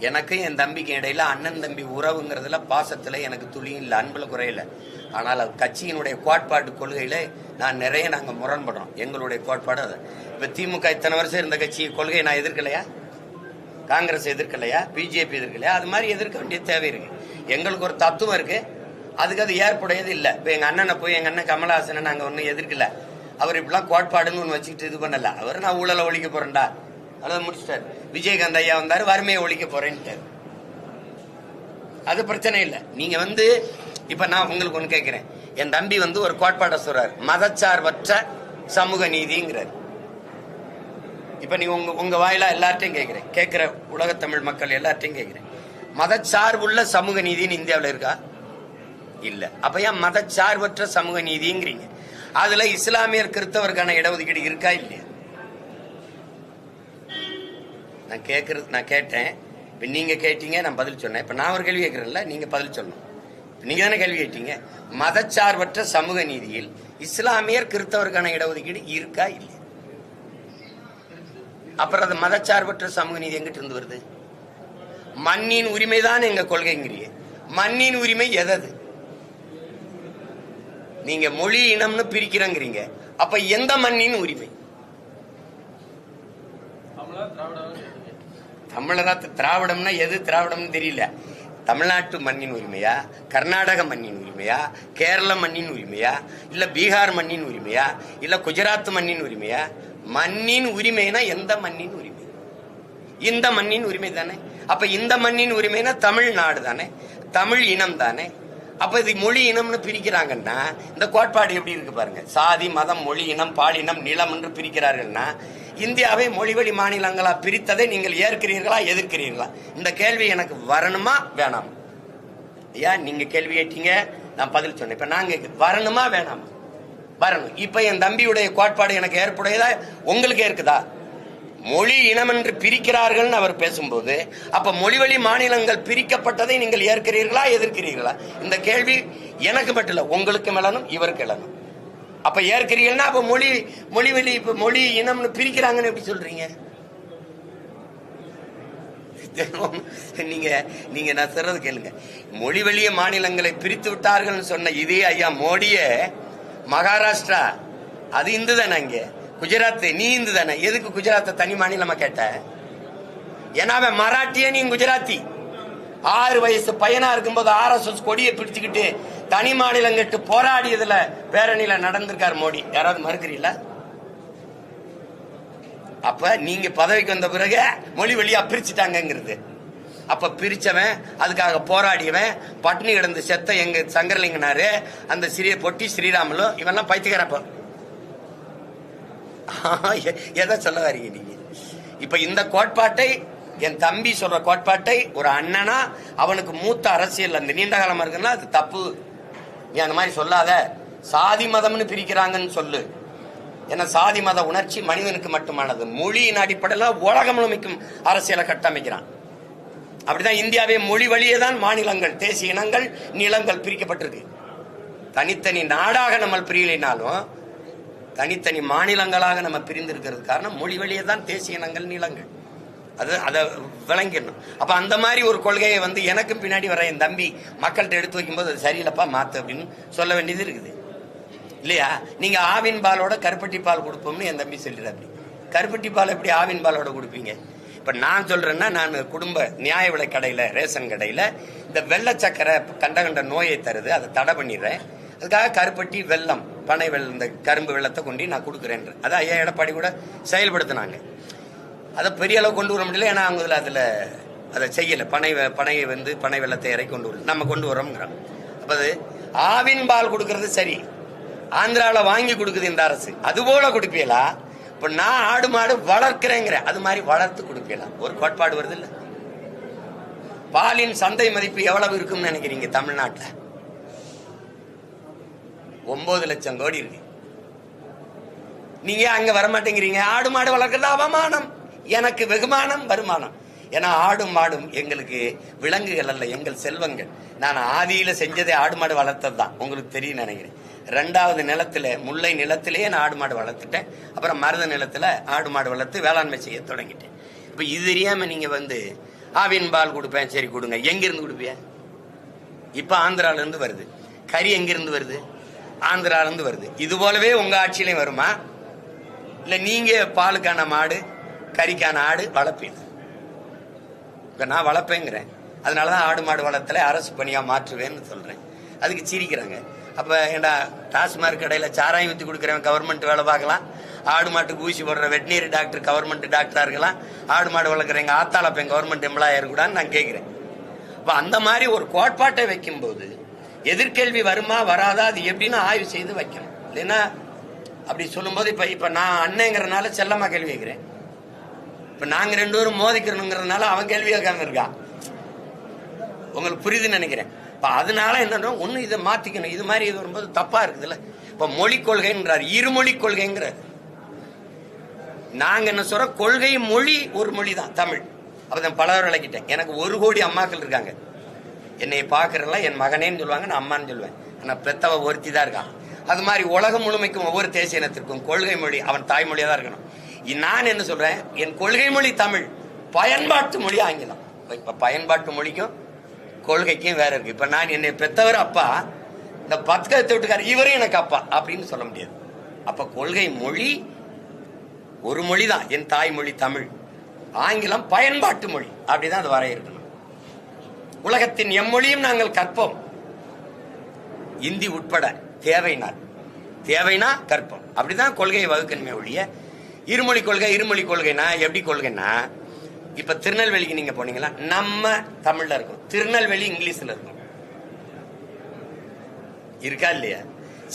எனக்கும் என் தம்பிக்கும் இடையில அண்ணன் தம்பி உறவுங்கிறதுல பாசத்துல எனக்கு துளியும் இல்லை, அன்புல குறையில. ஆனால் அது கட்சியினுடைய கோட்பாட்டு கொள்கையில நாங்க முரண்படுறோம். எங்களுடைய கோட்பாடு அது. இப்ப திமுக இத்தனை வருஷம் இருந்த கட்சி கொள்கையை நான் எதிர்க்கலையா? காங்கிரஸ் எதிர்க்கலையா? பிஜேபி எதிர்க்கலையா? அது மாதிரி எதிர்க்க வேண்டிய தேவை இருக்கு. எங்களுக்கு ஒரு தத்துவம் இருக்கு, அதுக்கு அது ஏற்புடையது இல்லை. இப்ப எங்க அண்ணனை போய் எங்க அண்ணன் கமலஹாசனை நாங்க ஒன்னும் எதிர்க்கல. அவர் இப்படிலாம் கோட்பாடுன்னு ஒன்று வச்சுக்கிட்டு இது பண்ணல. அவர் நான் ஊழலை ஒழிக்க போறேன்டா அவ்வளவு முடிச்சிட்டாரு. விஜயகாந்த் ஐயா வந்தாரு, வறுமையை ஒழிக்க போறேன்ட்டு. அது பிரச்சனை இல்லை. நீங்க இப்ப நான் உங்களுக்கு ஒண்ணு கேட்கிறேன். என் தம்பி ஒரு கோட்பாட சொல்றாரு, மதச்சார்பற்ற சமூக நீதிங்கிறார். இப்ப நீங்க உங்க வாயிலா எல்லார்ட்டையும் கேட்கிறேன், கேட்கிற உலக தமிழ் மக்கள் எல்லார்ட்டையும் கேட்கிறேன், மதச்சார்புள்ள சமூக நீதினு இந்தியாவில் இருக்கா? இல்ல. அப்ப ஏன் மதச்சார்பற்ற சமூக நீதிங்கிறீங்க? அதுல இஸ்லாமியர் கிறிஸ்தவருக்கான இடஒதுக்கீடு இருக்கா இல்லையா? நான் கேட்டேன். இப்ப நீங்க கேட்டீங்க, நான் பதில் சொன்னேன். இப்ப நான் ஒரு கேள்வி கேட்கிறேன்ல, நீங்க பதில் சொல்லணும். நீங்க தானே கேள்வி கேட்டீங்க. மதச்சார்பற்ற சமூக நீதியில் இஸ்லாமியர் கிறிஸ்தவருக்கான இடஒதுக்கீடு இருக்கா இல்லையா? அப்புறம் அது மதச்சார்பற்ற சமூக நீதி எங்கிட்ட இருந்து வருது? மண்ணின் உரிமை தான் எங்க கொள்கைங்கிறீங்க. மண்ணின் உரிமை எதது? நீங்க மொழி இனம்னு பிரிக்கிறங்கிறீங்க. அப்ப எந்த மண்ணின் உரிமை? தமிழரா? திராவிடம்னா எது திராவிடம்னு தெரியல. தமிழ்நாட்டு மண்ணின் உரிமையா, கர்நாடக மண்ணின் உரிமையா, கேரள மண்ணின் உரிமையா, இல்ல பீகார் மண்ணின் உரிமையா, இல்ல குஜராத் மண்ணின் உரிமையா? மண்ணின் உரிமைனா எந்த மண்ணின் உரிமை? இந்த மண்ணின் உரிமை தானே. அப்ப இந்த மண்ணின் உரிமைனா தமிழ்நாடு தானே, தமிழ் இனம் தானே. அப்ப இது மொழி இனம்னு பிரிக்கிறாங்கன்னா இந்த கோட்பாடு எப்படி இருக்கு பாருங்க. சாதி, மதம், மொழி இனம், பாலினம், நிலம் என்று பிரிக்கிறார்கள்னா இந்தியாவை மொழிவழி மாநிலங்களா பிரித்ததை நீங்கள் ஏற்கிறீர்களா எதிர்க்கிறீர்களா? இந்த கேள்வி எனக்கு வரணுமா வேணாமா? ஏன் நீங்க கேள்வி கேட்டீங்க, நான் பதில் சொன்னேன். இப்ப நாங்க வரணுமா வேணாமா? வரணும். இப்ப என் தம்பியுடைய கோட்பாடு எனக்கு ஏற்புடையதா, உங்களுக்கு இருக்குதா? மொழி இனம் என்று பிரிக்கிறார்கள் அவர் பேசும்போது, அப்ப மொழிவழி மாநிலங்கள் பிரிக்கப்பட்டதை நீங்கள் ஏற்கிறீர்களா எதிர்க்கிறீர்களா? இந்த கேள்வி எனக்கு மட்டும் இல்ல, உங்களுக்கு மேலனும் இவருக்கு எழணும். அப்ப ஏற்கிறீர்கள்னா அப்ப மொழிவழி இப்ப மொழி இனம்னு பிரிக்கிறாங்கன்னு எப்படி சொல்றீங்க? நீங்க நான் சொல்றது கேளுங்க. மொழிவழிய மாநிலங்களை பிரித்து விட்டார்கள் சொன்ன இதே ஐயா மோடிய மகாராஷ்டிரா அது இந்து தானே, அங்க குஜராத் நீ இந்து தானே. எதுக்கு குஜராத்தை தனி மாநிலமா கேட்ட? ஏன்னா அவன் மராட்டிய, நீ குஜராத்தி. 6 வயசு பையனா இருக்கும்போது RSS கொடியை பிடிச்சுக்கிட்டு தனி மாநிலம் கேட்டு போராடியதுல பேரணியில நடந்திருக்காரு மோடி. யாராவது மறுக்கிறீங்களா? அப்ப நீங்க பதவிக்கு வந்த பிறகு மொழி வழியா பிரிச்சுட்டாங்கிறது. அப்ப பிரிச்சவன், அதுக்காக போராடியவன், பட்னி கிடந்து செத்த எங்க சங்கரலிங்கனாரு, அந்த சிறிய பொட்டி ஸ்ரீராமலும், இவெல்லாம் பைத்தியக்காரப்ப. எதை சொல்ல வரீங்க நீங்க? இப்ப இந்த கோட்பாட்டை, என் தம்பி சொல்ற கோட்பாட்டை ஒரு அண்ணனா, அவனுக்கு மூத்த அரசியல் அந்த நீண்ட காலமா இருக்குன்னா அது தப்பு. நீ அந்த மாதிரி சொல்லாத. சாதி மதம்னு பிரிக்கிறாங்கன்னு சொல்லு. ஏன்னா சாதி மத உணர்ச்சி மனிதனுக்கு மட்டுமானது. மொழியின் அடிப்படையில் உலகம் முழுமைக்கும் அரசியலை கட்டமைக்கிறான். அப்படிதான் இந்தியாவே மொழி வழியே தான் மாநிலங்கள், தேசிய இனங்கள், நிலங்கள் பிரிக்கப்பட்டிருக்கு. தனித்தனி நாடாக நம்ம பிரியலினாலும் தனித்தனி மாநிலங்களாக நம்ம பிரிந்திருக்கிறது காரணம் மொழி வழியே தான் தேசிய இனங்கள், நிலங்கள். அதை விளங்கிடணும். அப்ப அந்த மாதிரி ஒரு கொள்கையை எனக்கு பின்னாடி வர என் தம்பி மக்கள்கிட்ட எடுத்து வைக்கும்போது அது சரியில்லப்பா மாத்து அப்படின்னு சொல்ல வேண்டியது இருக்குது இல்லையா? நீங்க ஆவின் பாலோட கருப்பட்டி பால் கொடுப்போம்னு என் தம்பி சொல்லிடுறாரு. கருப்பட்டி பால் எப்படி ஆவின் பாலோட கொடுப்பீங்க? இப்ப நான் சொல்றேன்னா, நான் குடும்ப நியாய விலை கடையில, ரேஷன் கடையில இந்த வெள்ளை சக்கரை கண்ட நோயை தருது, அதை தடை பண்ணிடுறேன். அதுக்காக கருப்பட்டி, வெள்ளம், பனை வெள்ளம், இந்த கரும்பு வெள்ளத்தை கொண்டு நான் கொடுக்குறேன். அதான் ஐயா எடப்பாடி கூட செயல்படுத்தினாங்க. அதை பெரிய அளவு கொண்டு வர முடியல, ஏன்னா அவங்க அதை செய்யல. பனை வெள்ளத்தை இறக்கி கொண்டு வரல, நம்ம கொண்டு வரோம்ங்கிறோம். அப்ப அது ஆவின் பால் கொடுக்கறது சரி, ஆந்திராவில் வாங்கி கொடுக்குது இந்த அரசு, அது போல கொடுப்பீங்களா? இப்ப நான் ஆடு மாடு வளர்க்கிறேங்கிற, அது மாதிரி வளர்த்து கொடுப்பீங்களா? ஒரு கோட்பாடு வருது இல்ல. பாலின் சந்தை மதிப்பு எவ்வளவு இருக்கும்னு நினைக்கிறீங்க தமிழ்நாட்டில்? 9 லட்சம் கோடி இருக்கு. நீங்க அங்க வரமாட்டேங்கிறீங்க. ஆடு மாடு வளர்க்கறது அவமானம், எனக்கு வெகுமானம், வருமானம். ஏன்னா ஆடும் மாடும் எங்களுக்கு விலங்குகள் அல்ல, எங்கள் செல்வங்கள். நான் ஆதியில செஞ்சதே ஆடு மாடு வளர்த்தது தான், உங்களுக்கு தெரியும் நினைக்கிறேன். 2வது நிலத்துல, முல்லை நிலத்திலேயே நான் ஆடு மாடு வளர்த்துட்டேன். அப்புறம் மருத நிலத்துல ஆடு மாடு வளர்த்து வேளாண்மை செய்ய தொடங்கிட்டேன். இப்ப இது தெரியாம நீங்க ஆவின் பால் கொடுப்பேன். சரி கொடுங்க. எங்கிருந்து கொடுப்பிய? இப்ப ஆந்திரால இருந்து வருது. கறி எங்கிருந்து வருது? ஆந்திரால இருந்து வருது. இது போலவே உங்க ஆட்சியிலையும் வருமா? இல்ல நீங்க பாலுக்கான மாடு கறிக்கான ஆடு வளர்ப்பீங்க? நான் வளர்ப்பேங்கிறேன். அதனாலதான் ஆடு மாடு வளர்த்தல அரசு பணியா மாற்றுவேன்னு சொல்றேன். அதுக்கு சிரிக்கிறாங்க. அப்ப ஏண்டா டாஸ்மார்க் கடையில சாராயம் ஊற்றி கொடுக்குறவன் கவர்மெண்ட் வேலை பார்க்கலாம், ஆடு மாட்டுக்கு ஊசி போடுற வெட்டினரி டாக்டர் கவர்மெண்ட் டாக்டரா இருக்கலாம், ஆடு மாடு வளர்க்குறவங்க ஆத்தாளப்பேன் கவர்மெண்ட் எம்ப்ளாயா இருக்கக்கூடாதுன்னு நான் கேட்கிறேன். அப்ப அந்த மாதிரி ஒரு கோட்பாட்டை வைக்கும் போது எதிர்கேள்வி வருமா வராதா அது எப்படின்னு ஆய்வு செய்து வைக்கணும். இல்லைன்னா அப்படி சொல்லும்போது இப்ப நான் அண்ணங்கிறனால செல்லமா கேள்வி கேட்கிறேன். இப்ப நாங்க ரெண்டு பேரும் மோதிக்கிறோங்கிறதுனால அவன் கேள்வி கேட்காம இருக்கான். உங்களுக்கு புரியுதுன்னு நினைக்கிறேன். இப்ப அதனால என்னன்னா ஒண்ணு இதை மாத்திக்கணும். இது மாதிரி இது வரும்போது தப்பா இருக்குதுல்ல. இப்ப மொழி கொள்கைன்றார், இருமொழி கொள்கைங்கிறார். நாங்க என்ன சொல்ற, கொள்கை மொழி ஒரு மொழி தான் தமிழ். அப்பதான் பலவர் விளக்கிட்டேன். எனக்கு 1 கோடி அம்மாக்கள் இருக்காங்க. என்னை பாக்குறதுல என் மகனேன்னு சொல்லுவாங்க, நான் அம்மான்னு சொல்லுவேன். ஆனா பெத்தவ ஒருத்தி தான் இருக்கான். அது மாதிரி உலகம் முழுமைக்கும் ஒவ்வொரு தேசிய இனத்திற்கும் கொள்கை மொழி அவன் தாய்மொழியா தான் இருக்கணும். நான் என்ன சொல்றேன், என் கொள்கை மொழி தமிழ், பயன்பாட்டு மொழி ஆங்கிலம். இப்ப பயன்பாட்டு மொழிக்கும் கொள்கைக்கும் வேற இருக்கு. இப்ப நான் என்னை பெத்தவர் அப்பா, இந்த 10 கழுத்து விட்டுக்காரு இவரும் எனக்கு அப்பா அப்படின்னு சொல்ல முடியாது. அப்ப கொள்கை மொழி ஒரு மொழி தான், என் தாய்மொழி தமிழ். ஆங்கிலம் பயன்பாட்டு மொழி, அப்படிதான் அது வரையறுக்கணும். உலகத்தின் எம்மொழியும் நாங்கள் கற்போம், இந்தி உட்பட தேவைனா கற்போம். அப்படிதான் கொள்கையை வகுக்கணுமே ஒழிய இருமொழி கொள்கைனா எப்படி கொள்கைன்னா, இப்ப திருநெல்வேலிக்கு நீங்க போனீங்களா, நம்ம தமிழ்ல இருக்கும், திருநெல்வேலி இங்கிலீஷ்ல இருக்கும், இருக்கா இல்லையா?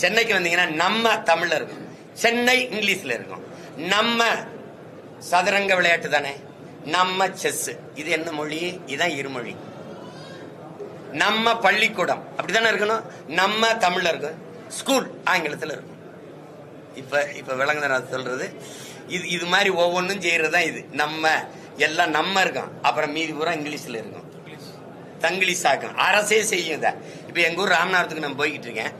சென்னைக்கு வந்தீங்கன்னா நம்ம தமிழ்ல இருக்கும், சென்னை இங்கிலீஷ்ல இருக்கும். நம்ம சதுரங்க விளையாட்டு தானே, நம்ம செஸ், இது என்ன மொழி? இதுதான் இருமொழி. நம்ம பள்ளிக்கூடம் அப்படித்தானே இருக்கணும், நம்ம தமிழ்ல இருக்கும், ஸ்கூல் ஆங்கிலத்தில் இருக்கும். இப்ப விளங்குதான் சொல்றது. இது மாதிரி ஒவ்வொன்றும் செய்யறதுதான் இது. நம்ம எல்லாம் நம்ம இருக்கும், அப்புறம் மீதி பூரா இங்கிலீஷ்ல இருக்கும், தங்கிலீஷ் ஆக்கும். அரசே செய்யும். இப்ப எங்க ஊர் ராமநாதத்துக்கு நான் போய்கிட்டு இருக்கேன்.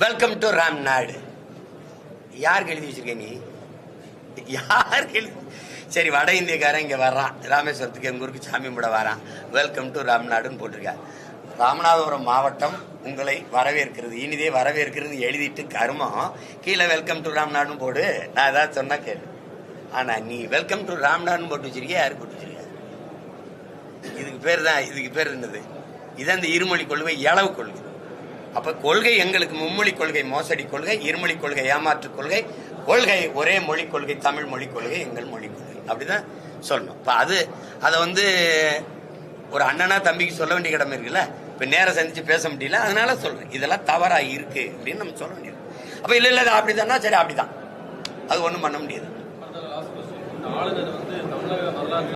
Welcome to Ramnad. யாருக்கு எழுதி வச்சிருக்க நீ? யாருக்கு எழுதி? சரி, வட இந்தியக்காரன் இங்க வர்றான், ராமேஸ்வரத்துக்கு எங்க ஊருக்கு சாமி கும்பிட வரான், வெல்கம் டு ராம்நாடுன்னு போட்டிருக்க. ராமநாதபுரம் மாவட்டம் உங்களை வரவேற்கிறது, இனிதே வரவேற்கிறது எழுதிட்டு கருமம் கீழே வெல்கம் டு ராம்நாடுன்னு போடு. நான் ஏதாவது சொன்னா கேளு. ஆனா நீ வெல்கம் டு ராம்நாடுன்னு போட்டு வச்சிருக்கிய, யாரு போட்டு வச்சிருக்க? இதுக்கு பேர் என்னது? இதான் இந்த இருமொழி கொள்கை, இளவு கொள்கை. அப்ப கொள்கை எங்களுக்கு மும்மொழி கொள்கை மோசடி கொள்கை, இருமொழி கொள்கை ஏமாற்று கொள்கை, கொள்கை ஒரே மொழி கொள்கை தமிழ் மொழி கொள்கை, எங்கள் மொழி கொள்கை, அப்படிதான் சொல்லணும். இப்ப அதை ஒரு அண்ணனா தம்பிக்கு சொல்ல வேண்டிய கடமை இருக்குல்ல. இப்ப நேரம் சந்திச்சு பேச முடியல, அதனால சொல்றேன். இதெல்லாம் தவறா இருக்கு அப்படின்னு நம்ம சொல்ல வேண்டியது. அப்ப இல்ல அப்படிதான், சரி அப்படிதான், அது ஒண்ணும் பண்ண முடியாது.